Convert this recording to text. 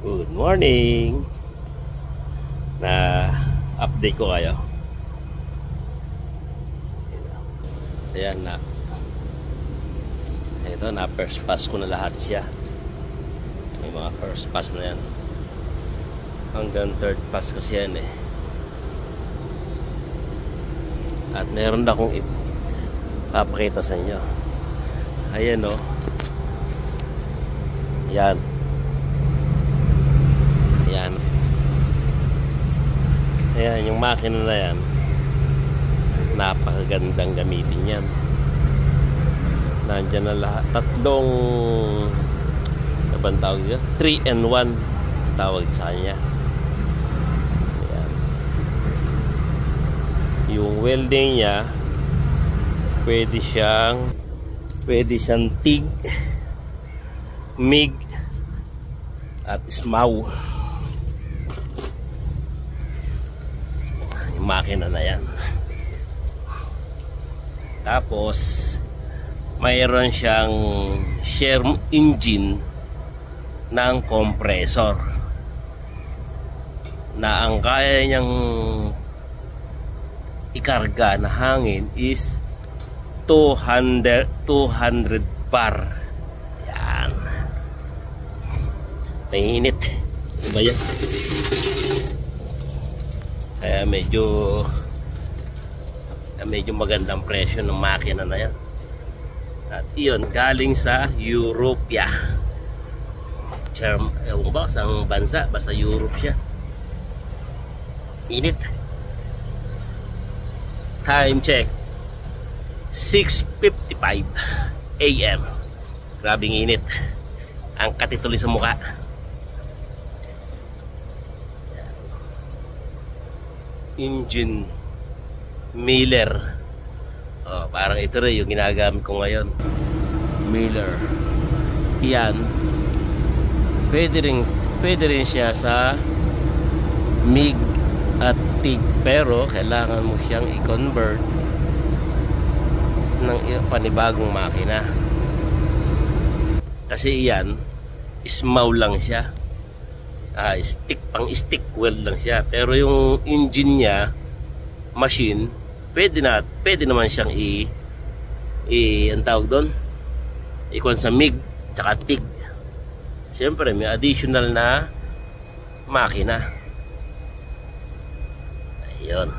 Good morning. Na update ko kayo. Ayan na. Ito na first pass ko na lahat siya. May mga first pass na yan. Hanggang third pass kasi yan eh. At meron na akong papakita sa inyo. Ayan o. Yan. Yan. Ayan, yung makina na yan, napakagandang gamitin yan. Nandyan na lahat. Tatlong, ano bang tawag dyan? 3-in-1 tawag sa kanya. Ayan. Yung welding niya, pwede siyang TIG, MIG, at SMAW. Yung makina na yan. Tapos mayroon siyang share engine ng compressor na ang kaya niyang ikarga na hangin is 200 bar. Yan. Mainit. Diba yan? Kaya medyo magandang presyo ng makina na yan. At iyon, galing sa Europia. Ewan ba, sang bansa, basta Europe siya. Init. Time check 6:55 AM. Grabing init. Ang katituloy sa mukha. Engine Miller. Oh, parang ito rin yung ginagamit ko ngayon. Miller. Yan. Pwede rin siya sa MIG at TIG, pero kailangan mo siyang i-convert ng panibagong makina. Kasi yan, SMAW lang siya. Pang-stick weld lang siya. Pero yung engine niya, machine, pwede naman siyang ang tawag doon, ikon sa MIG tsaka TIG. Siyempre may additional na makina. Ayun.